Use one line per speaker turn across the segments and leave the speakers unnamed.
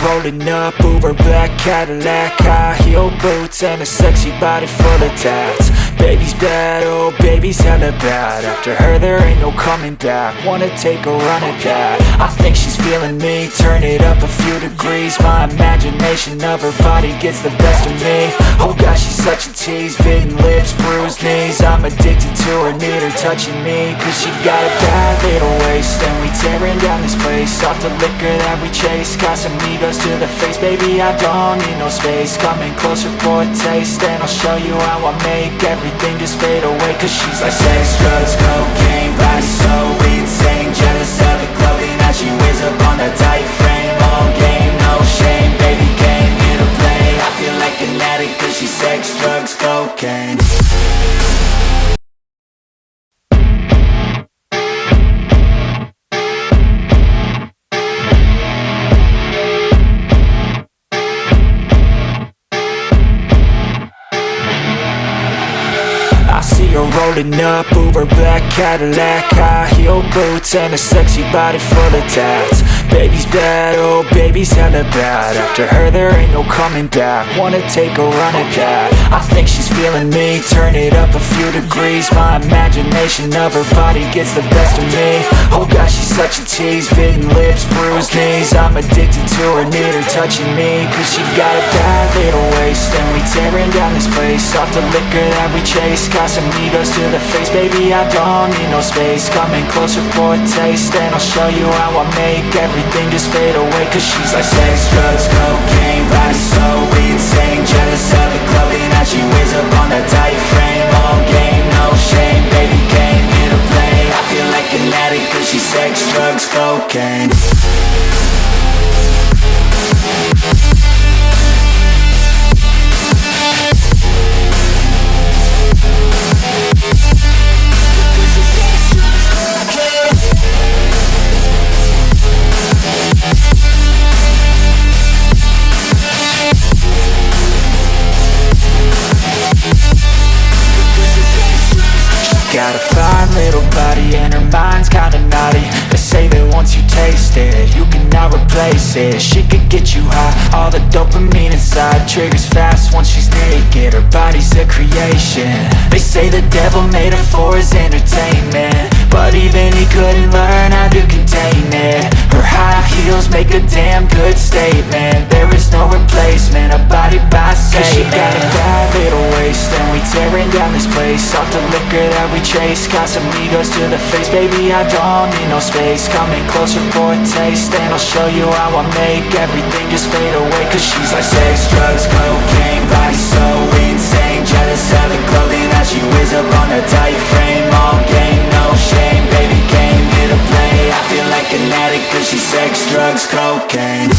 rolling up, Uber black Cadillac, high heel boots and a sexy body full of tats. Baby's bad, oh baby's hella bad. After her there ain't no coming back. Wanna take a run at that. I think she's feeling me, turn it up a few degrees. My imagination of her body gets the best of me. Oh gosh, she's such a tease, bitten lips, bruised knees. I'm addicted to her, need her touching me, cause she got a bad little waist. And we tearing down this place, off the liquor that we chase. Got some egos to the face, baby I don't need no space. Coming closer for a taste, and I'll show you how I make everything just fade away. Cause she's like sex, drugs, cocaine, body so insane. Jealous of the clothing that she wears up on a tight frame. All game, no shame, baby came here to play. I feel like an addict cause she's sex, drugs, cocaine. I see her rolling up, Uber black Cadillac, high heel boots and a sexy body full of tats. Baby's bad, oh baby's hella bad. After her there ain't no coming back. Wanna take a run at that. I think she's feeling me, turn it up a few degrees. My imagination of her body gets the best of me. Oh gosh, she's such a tease, bitten lips, bruised knees. I'm addicted to her, need her touching me, cause she got a bad little waist. And we tearing down this place, off the liquor that we chase. Got some egos to the face, baby I don't need no space. Coming closer for a taste, and I'll show you how I make everything just fade away. Cause she's like sex, drugs, cocaine, body so insane. Jealous of the clothing that she wears up on a tight frame. All game, no shame, baby came here to play. I feel like an addict cause she's sex, drugs, cocaine. Got a fine little body and her mind's kinda naughty. They say that once you taste it, you cannot replace it. She could get you high, all the dopamine inside triggers fast once she's naked. Her body's a creation. They say the devil made her for his entertainment, but even he couldn't learn how to contain it. Her high heels make a damn good statement. There is no replacement, a body by Satan. Cause she got a bad little waist, and we tearing down this place, off the liquor that we chase. Got some egos to the face, baby I don't need no space. Coming closer for a taste, and I'll show you how I make everything just fade away. Cause she's like sex, drugs, cocaine, body so insane. Jealous of the clothing that she wears up on a tight frame. All game, no shame, baby came here to play. I feel like an addict cause she's sex, drugs, cocaine.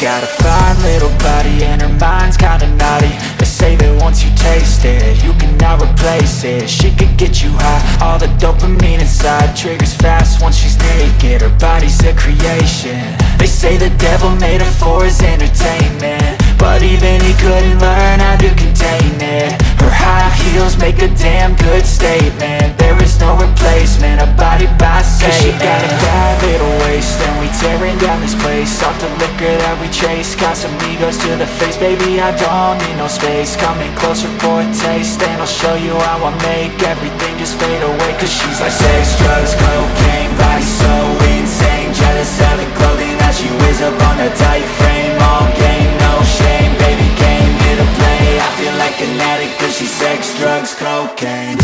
Got a fine little body and her mind's kinda naughty. They say that once you taste it, you cannot replace it. She could get you high, all the dopamine inside triggers fast once she's naked. Her body's a creation. They say the devil made her for his entertainment, but even he couldn't learn how to contain it. Her high heels make a damn good statement. There is no replacement, a body by Satan. Cause she got a bad little waist, and we tearing down this place off the liquor that we chase. Got some egos to the face, baby, I don't need no space. Coming closer for a taste, and I'll show you how I make everything just fade away. Cause she's like sex, drugs, cocaine, body so insane. Jealous of the clothing that she wears up on a tight frame. All game, no shame, baby came here to play. I feel like an addict cause she's sex, drugs, cocaine.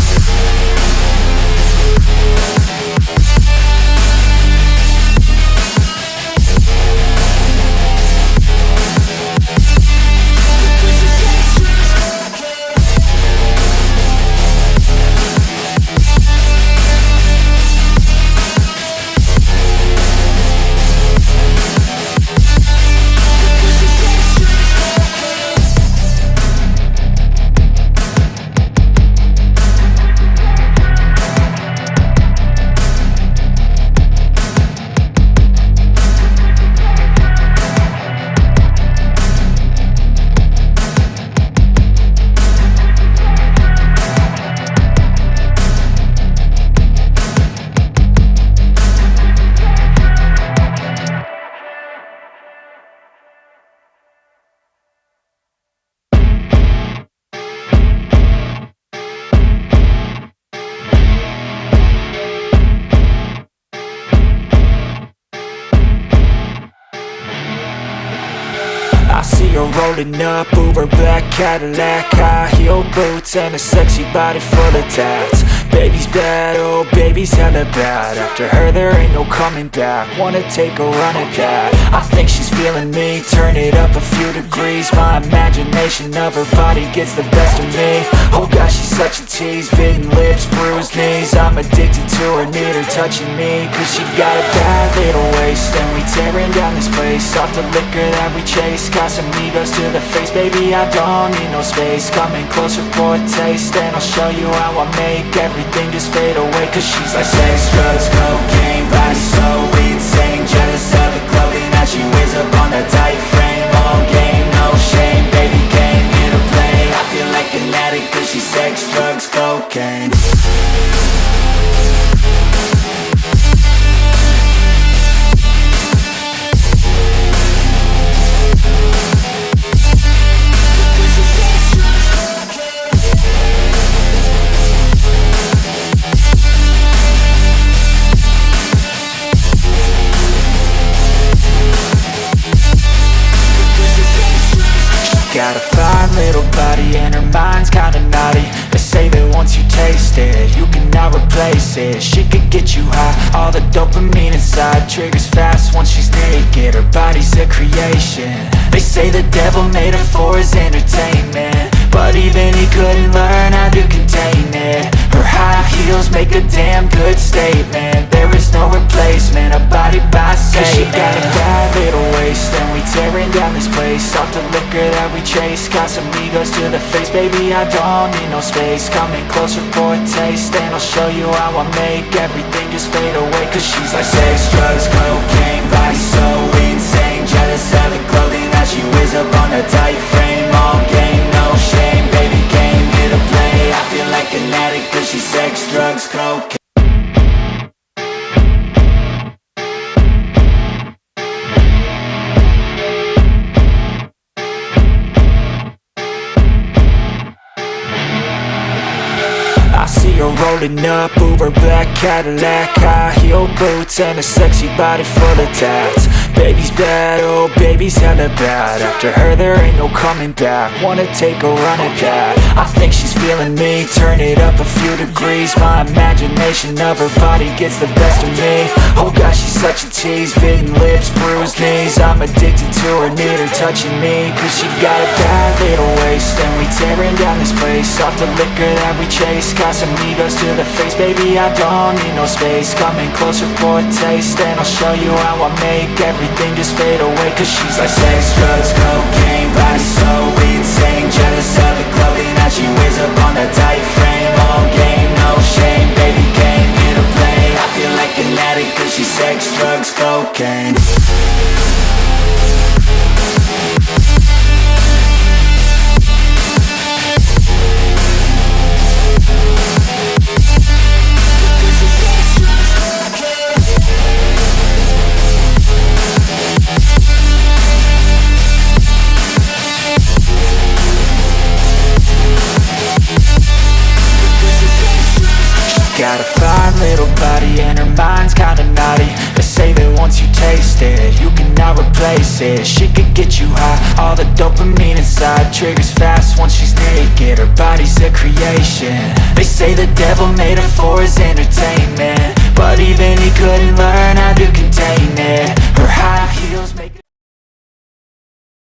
I see her rolling up, Uber black Cadillac, high heel boots and a sexy body full of tats. Baby's bad, oh baby's hella bad. After her there ain't no coming back. Wanna take a run at that. I think she's feeling me, turn it up a few degrees. My imagination of her body gets the best of me. Oh gosh, she's such a tease, bitten lips, bruised knees. I'm addicted to her, need her touching me. Cause she got a bad little waist, and we tearing down this place off the liquor that we chase. Got some egos to the face, baby, I don't need no space. Coming closer for a taste, and I'll show you how I make everything just fade away. Cause she's like sex, drugs, cocaine, body so insane. Jealous of the clothing that she wears up on a tight frame. All game, no shame, baby came here to play. I feel like an addict cause she's sex, drugs, cocaine. Got a fine little body and her mind's kinda naughty. They say that once you taste it, you cannot replace it. She could get you high, all the dopamine inside triggers fast once she's naked. Her body's a creation. They say the devil made her for his entertainment, but even he couldn't learn how to contain it. Her high heels make a damn good statement. There is no replacement, a body by Satan. Cause she got a bad little waist, and we tearing down this place off the liquor that we chase. Got some egos to the face, baby, I don't need no space. Coming closer for a taste, and I'll show you how I make everything just fade away. Cause she's like sex, drugs, cocaine, body so insane. Jealous of the clothing that she wears up on a tight frame. All game, no shame, baby came here to play. I feel like an addict cause she's sex, drugs, cocaine. I see her rolling up, Uber black Cadillac, high heel boots and a sexy body full of tats. Baby's bad, oh baby's hella bad. After her there ain't no coming back. Wanna take a run at that. I think she's feeling me, turn it up a few degrees. My imagination of her body gets the best of me. Oh gosh, she's such a tease, bitten lips, bruised knees. I'm addicted to her, need her touching me. Cause she got a bad little waist, and we tearing down this place off the liquor that we chase. Got some egos to the face, baby, I don't need no space. Coming closer for a taste, and I'll show you how I make everything just fade away. Cause she's like sex, drugs, cocaine, body so insane. Jealous of the clothing that she wears up on a tight frame. All game, no shame, baby came here to play. I feel like an addict cause she's sex, drugs, cocaine. got a fine little body and her mind's kinda naughty. They say that once you taste it, you cannot replace it. She could get you high, all the dopamine inside triggers fast once she's naked. Her body's a creation. They say the devil made her for his entertainment, but even he couldn't learn how to contain it. Her high heels